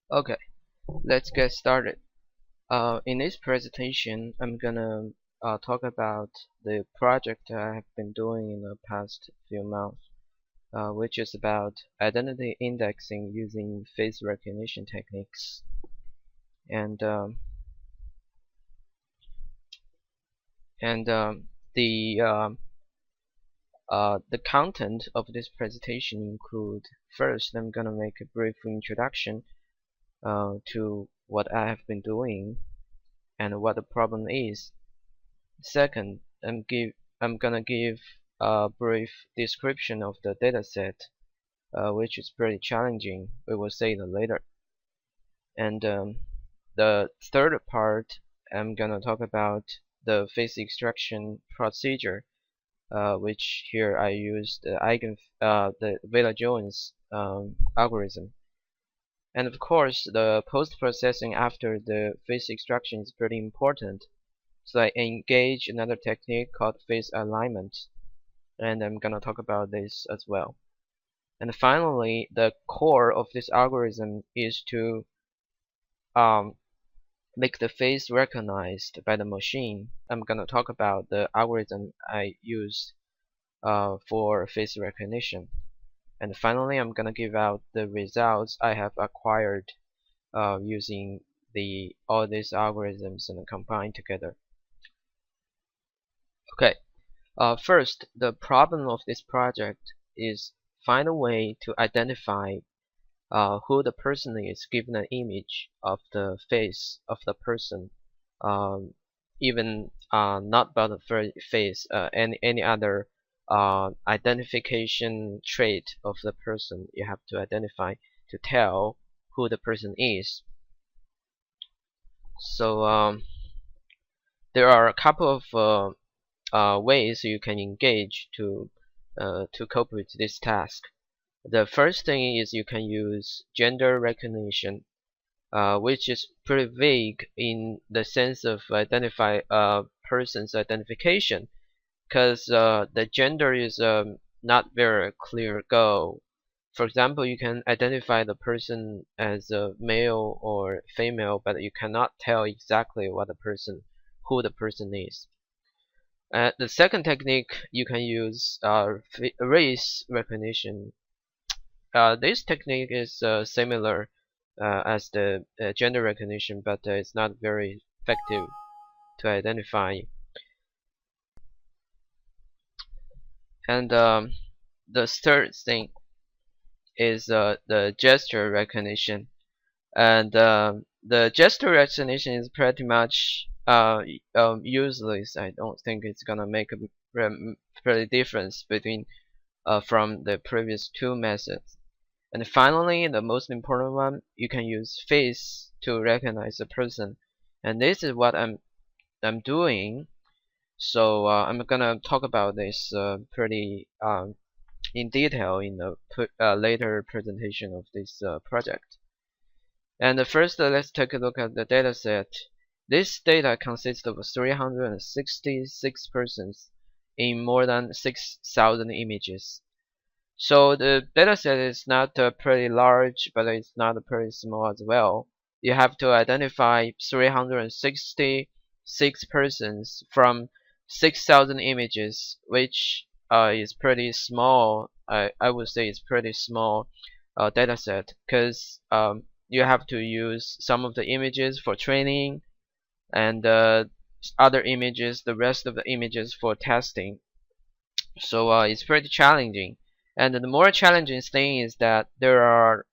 Okay, let's get started. In this presentation, I'm gonna talk about the project I have been doing in the past few months, which is about identity indexing using face recognition techniques. And um, and the content of this presentation include: first, I'm gonna make a brief introduction to what I have been doing and what the problem is. Second, I'm gonna give a brief description of the dataset, which is pretty challenging. We will see that later. And the third part, I'm gonna talk about the face extraction procedure, which here I use the Vela-Jones algorithm. And of course, the post-processing after the face extraction is pretty important. So I engage another technique called face alignment, and I'm gonna talk about this as well. And finally, the core of this algorithm is to um, make the face recognized by the machine. I'm gonna talk about the algorithm I use for face recognition. And finally, I'm gonna give out the results I have acquired using all these algorithms and combined together. Okay. First, the problem of this project is find a way to identify who the person is given an image of the face of the person, um, even not about the face, any other identification trait of the person you have to identify to tell who the person is. So there are a couple of ways you can engage to cope with this task. The first thing is you can use gender recognition, which is pretty vague in the sense of identify a person's identification, because the gender is not very clear goal. For example, you can identify the person as a male or female, but you cannot tell exactly who the person is. The second technique you can use race recognition. This technique is similar as the gender recognition, but it's not very effective to identify. And the third thing is the gesture recognition. And the gesture recognition is pretty much useless. I don't think it's gonna make a pretty difference from the previous two methods. And finally, the most important one, you can use face to recognize a person, and this is what I'm doing. So I'm gonna talk about this pretty in detail in the later presentation of this project. And first, let's take a look at the dataset. This data consists of 366 persons in more than 6,000 images. So the dataset is not pretty large, but it's not pretty small as well. You have to identify 366 persons from 6,000 images, which is pretty small. I would say it's pretty small dataset, because you have to use some of the images for training, and other images, the rest of the images for testing. So it's pretty challenging. And the more challenging thing is that there are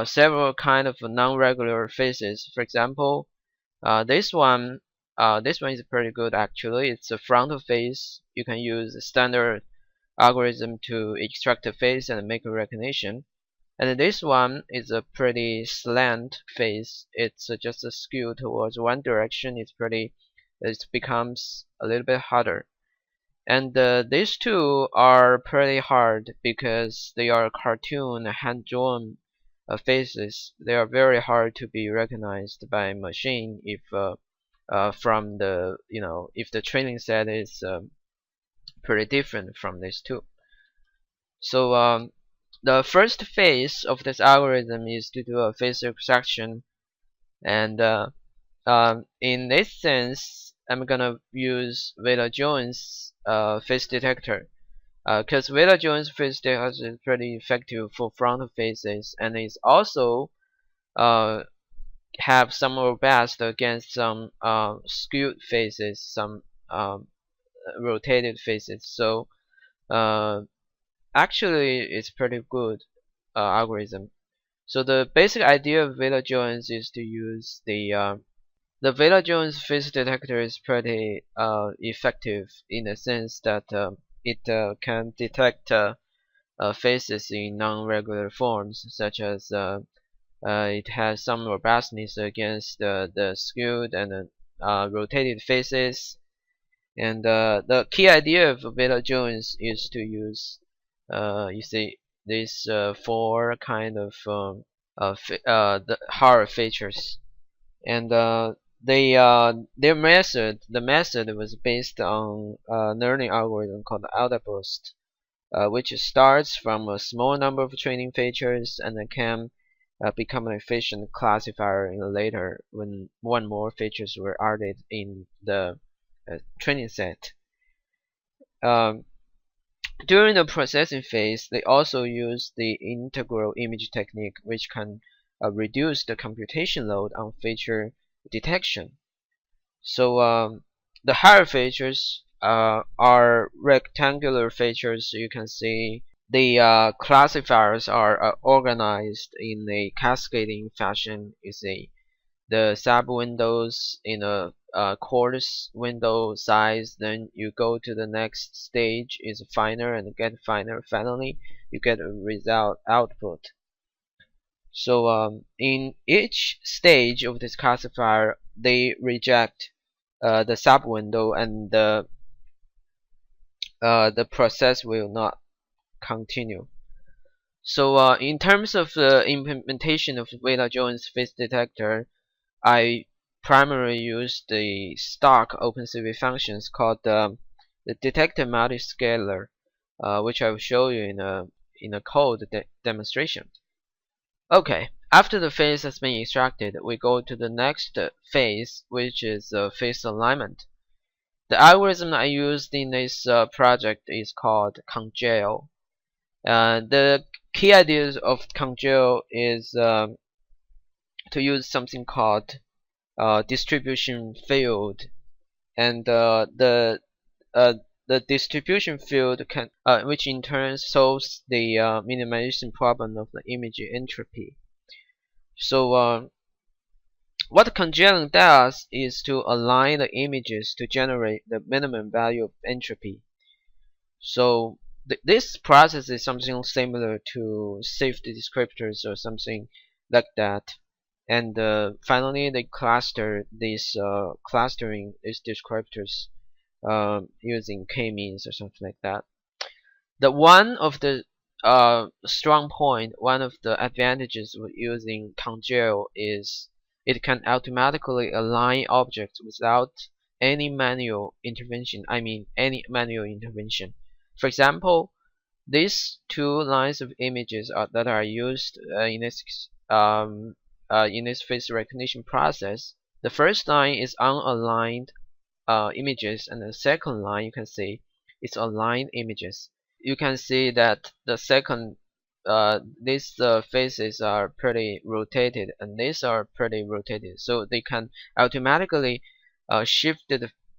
several kind of non-regular faces. For example, this one is pretty good actually. It's a frontal face. You can use a standard algorithm to extract the face and make a recognition. And this one is a pretty slant face. It's just a skew towards one direction. It becomes a little bit harder. And these two are pretty hard because they are cartoon hand-drawn faces. They are very hard to be recognized by machine if from the if the training set is pretty different from these two. So the first phase of this algorithm is to do a phase extraction, and in this sense, I'm gonna use Vela-Jones phase detector, because Vela-Jones phase detector is pretty effective for front phases, and it's also uh, have some robust against some skewed phases, some rotated phases. So uh, actually, it's pretty good algorithm. So the basic idea of Vela-Jones is to use the Vela-Jones phase detector is pretty effective in the sense that it can detect phases in non-regular forms, such as it has some robustness against the skewed and rotated phases. And the key idea of Vela-Jones is to use, you see, these four kind of the hard features, and the method was based on a learning algorithm called AldaBoost, which starts from a small number of training features and then can become an efficient classifier in later when more and more features were added in the training set. Um, During the processing phase, they also use the integral image technique, which can reduce the computation load on feature detection. So the higher features are rectangular features. You can see the classifiers are organized in a cascading fashion. You see the sub windows in a coarse window size. Then you go to the next stage is finer and get finer. Finally, you get a result output. So in each stage of this classifier, they reject the sub window, and the process will not continue. So in terms of the implementation of Vela-Jones phase detector, I primarily use the stock OpenCV functions called the detector multiscaler, which I will show you in a code demonstration. Okay, after the phase has been extracted, we go to the next phase, which is phase alignment. The algorithm I used in this project is called congeal. The key ideas of congeal is to use something called distribution field, and uh, the distribution field can, which in turn solves the minimization problem of the image entropy. So what congealing does is to align the images to generate the minimum value of entropy. So this process is something similar to safety descriptors or something like that. And finally, they cluster these clustering these descriptors using k-means or something like that. The one of the strong point, one of the advantages of using congeal is it can automatically align objects without any manual intervention. I mean, any manual intervention. For example, these two lines of images that are used in this face recognition process. The first line is unaligned images, and the second line you can see is aligned images. You can see that the second these faces are pretty rotated, and these are pretty rotated, so they can automatically shift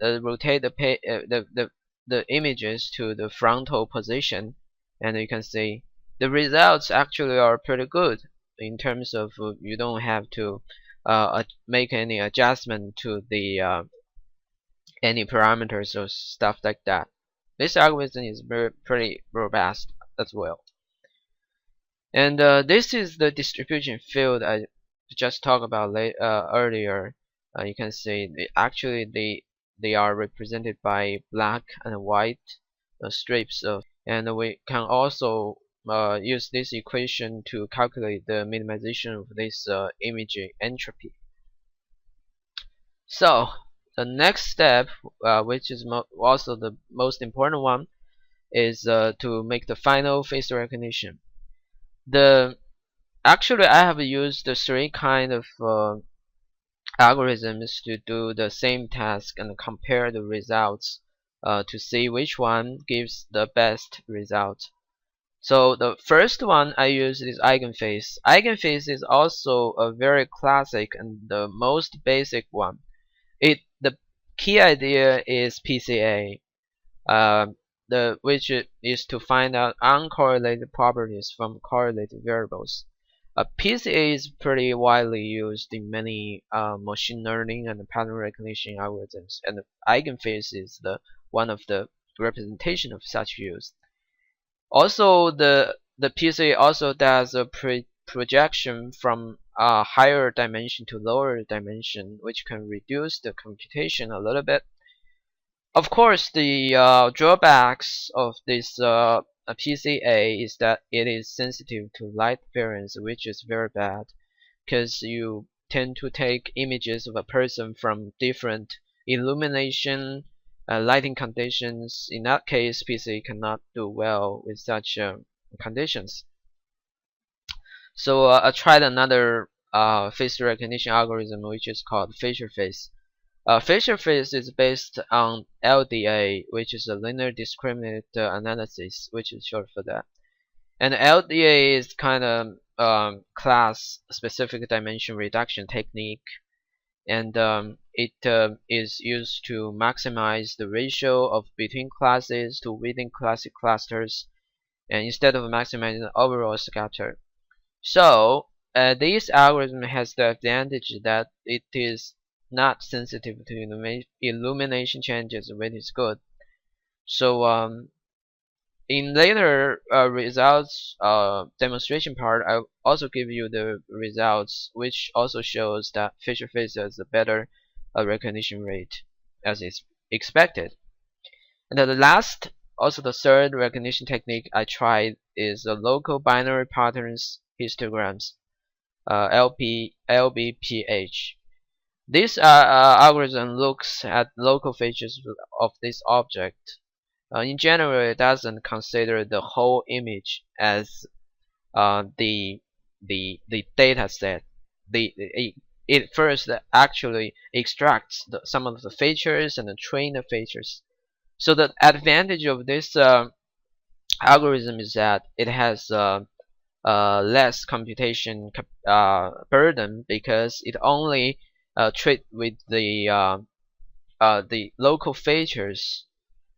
rotate the images to the frontal position, and you can see the results actually are pretty good in terms of you don't have to make any adjustment to the any parameters or stuff like that. This algorithm is pretty robust as well. And this is the distribution field I just talked about earlier. You can see actually they are represented by black and white strips of, and we can also use this equation to calculate the minimization of this image entropy. So the next step, which is also the most important one, is to make the final face recognition. The Actually, I have used the three kind of algorithms to do the same task and compare the results to see which one gives the best result. So the first one I use is eigenphase. Eigenphase is also a very classic and the most basic one. The key idea is PCA, uh, which is to find out uncorrelated properties from correlated variables. PCA is pretty widely used in many machine learning and pattern recognition algorithms, and eigenphase is the one of the representation of such use. Also, the PCA also does a projection from a higher dimension to lower dimension, which can reduce the computation a little bit. Of course, the drawbacks of this PCA is that it is sensitive to light variance, which is very bad because you tend to take images of a person from different illumination, lighting conditions. In that case, PCA cannot do well with such conditions. So I tried another face recognition algorithm, which is called feature face. Feature face is based on LDA, which is a linear discriminant analysis, which is short for that. And LDA is kind of class specific dimension reduction technique, and it is used to maximize the ratio of between classes to within classic clusters, and instead of maximizing the overall scatter. So this algorithm has the advantage that it is not sensitive to illumination changes, which is good. So in later results demonstration part, I also give you the results, which also shows that feature face has a better recognition rate as is expected. And then the last, also the third recognition technique I tried is the local binary patterns histograms, LBPH. This algorithm looks at local features of this object. In general, it doesn't consider the whole image as the data set. It first actually extracts some of the features and train the features. So the advantage of this algorithm is that it has less computation burden because it only treat with the local features.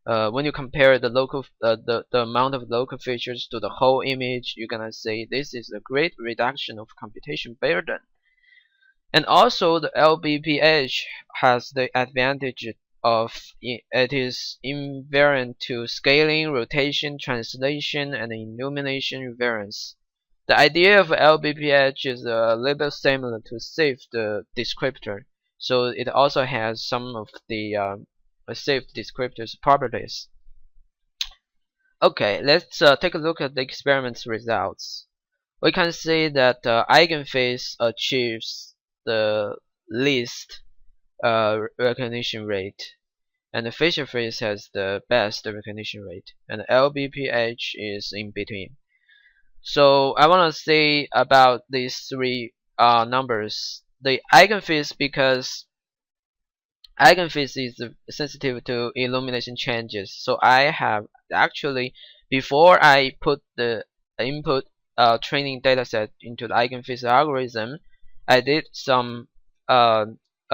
When you compare the amount of local features to the whole image, you're gonna say this is a great reduction of computation burden. And also the LBPH has the advantage of it is invariant to scaling, rotation, translation, and illumination variance. The idea of LBPH is a little similar to safe the descriptor, so it also has some of the safe descriptor's properties. Okay, let's take a look at the experiment's results. We can see that eigenphase achieves the least recognition rate, and the feature face has the best recognition rate, and LBPH is in between. So I want to say about these three numbers. The eigenphase, because eigenphase is sensitive to illumination changes. So I have actually, before I put the input training dataset into the eigenphase algorithm, I did some a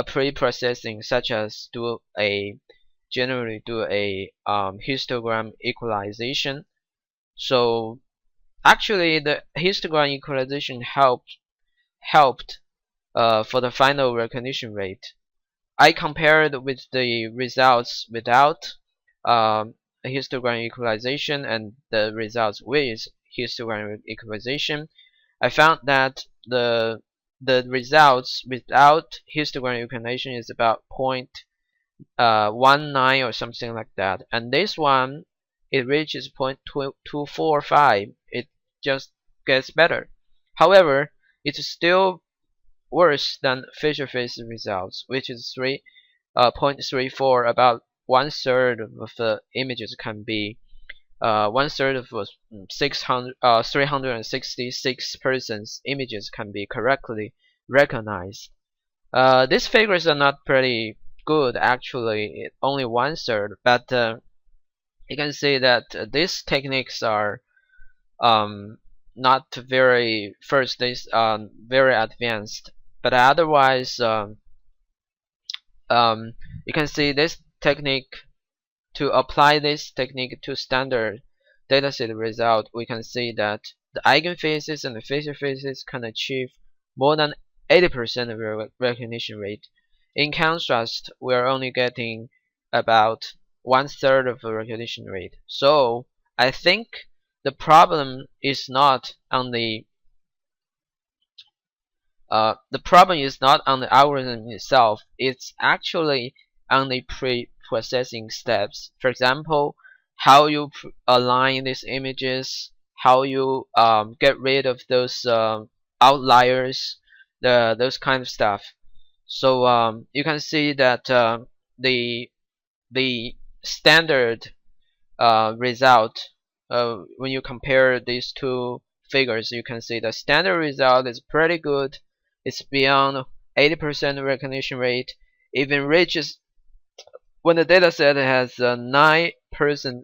pre-processing, such as generally do a histogram equalization. So actually, the histogram equalization helped for the final recognition rate. I compared with the results without histogram equalization and the results with histogram equalization. I found that the results without histogram equalization is about 0.19 or something like that, and this one it reaches 0.245. It just gets better. However, it's still worse than feature face results, which is 0.34. About 1/3 of the images can be one third of 366 persons' images can be correctly recognized. These figures are not pretty good actually, only one third, but you can see that these techniques are not very first this very advanced, but otherwise you can see this technique. To apply this technique to standard dataset result, we can see that the eigenfaces and the facial faces can achieve more than 80% of recognition rate. In contrast, we are only getting about one third of the recognition rate. So I think the problem is not on the problem is not on the algorithm itself, it's actually on the pre-processing steps. For example, how you align these images, how you get rid of those outliers, those kind of stuff. So you can see that the the standard result, when you compare these two figures, you can see the standard result is pretty good. It's beyond 80% recognition rate. Even reaches when the dataset has 9%.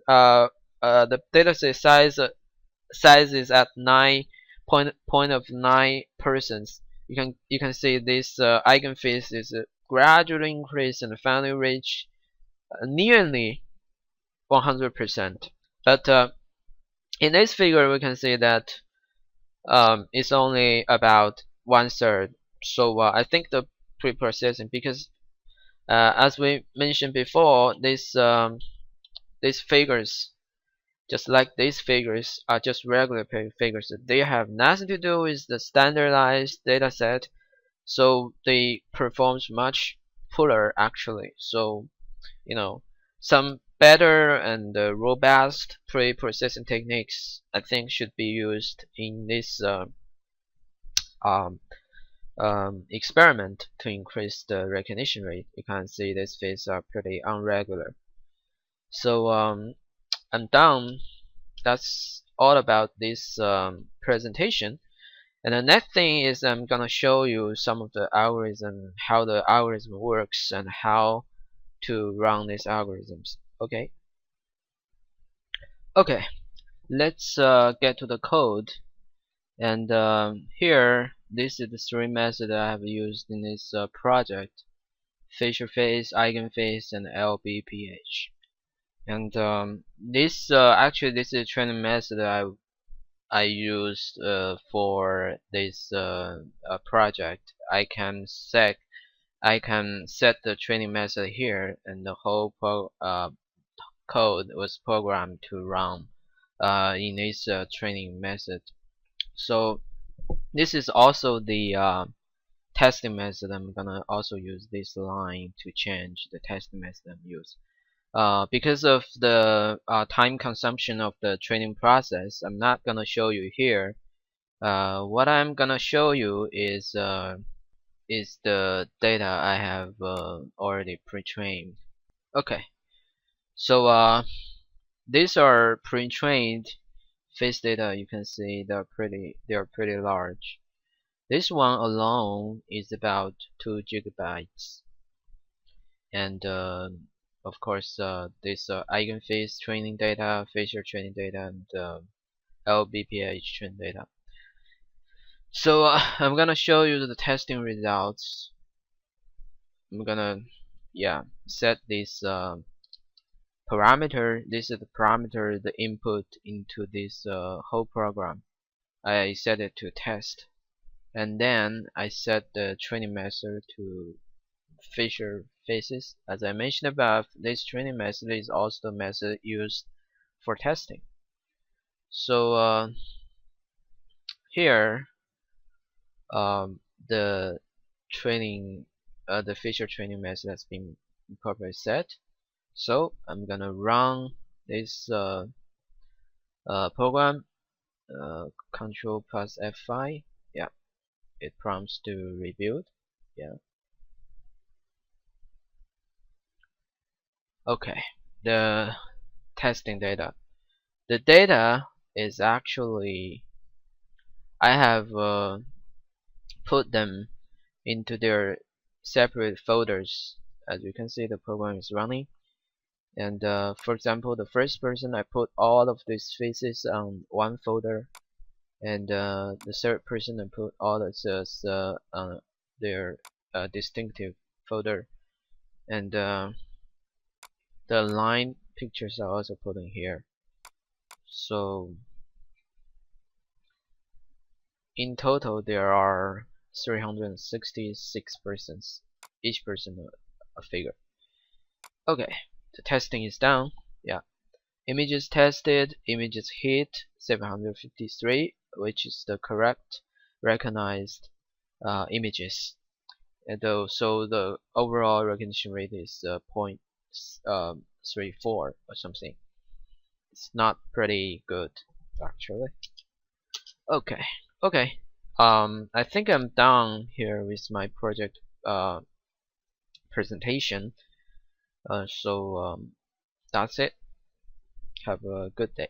The dataset size is at 9.9 persons. You can see this eigenface is gradually increase and finally reach nearly 100%. But in this figure, we can see that it's only about one third. So I think the pre-processing, because as we mentioned before, these figures, just like these figures, are just regular figures. They have nothing to do with the standardized data set, so they performs much poorer actually. So some better and robust pre-processing techniques I think should be used in this um, experiment to increase the recognition rate. You can see these faces are pretty unregular. So I'm done. That's all about this presentation. And the next thing is I'm gonna show you some of the algorithm, how the algorithm works, and how to run these algorithms. Okay, let's get to the code. And here, this is the three methods I have used in this project: facial face, eigenface, and LBPH. And this actually this is a training method I used for this project. I can set the training method here, and the whole code was programmed to run in this training method. So this is also the testing method. I'm gonna also use this line to change the testing method I'm use. Because of the time consumption of the training process, I'm not gonna show you here. What I'm gonna show you is the data I have already pre-trained. Okay, so these are pre-trained face data. You can see they're pretty large. This one alone is about 2 gigabytes, and of course this eigenface training data, facial training data, and LBPH training data. So I'm gonna show you the testing results. I'm gonna set this parameter. This is the parameter, the input into this whole program. I set it to test, and then I set the training method to facial faces. As I mentioned above, this training method is also the method used for testing. So here the the facial training method has been properly set. So I'm gonna run this program. Control plus F5. Yeah, it prompts to rebuild. Yeah. Okay, the testing data. The data is actually I have put them into their separate folders. As you can see, the program is running. And for example, the first person, I put all of these faces on one folder, and the third person, I put all of this on their distinctive folder, and the line pictures are also put in here. So in total, there are 366 persons, each person a figure. Okay, the testing is done. Yeah, images tested, images hit 753, which is the correct recognized images. And though, so the overall recognition rate is 0.34 or something. It's not pretty good actually. Okay, okay. I think I'm done here with my project presentation. So that's it. Have a good day.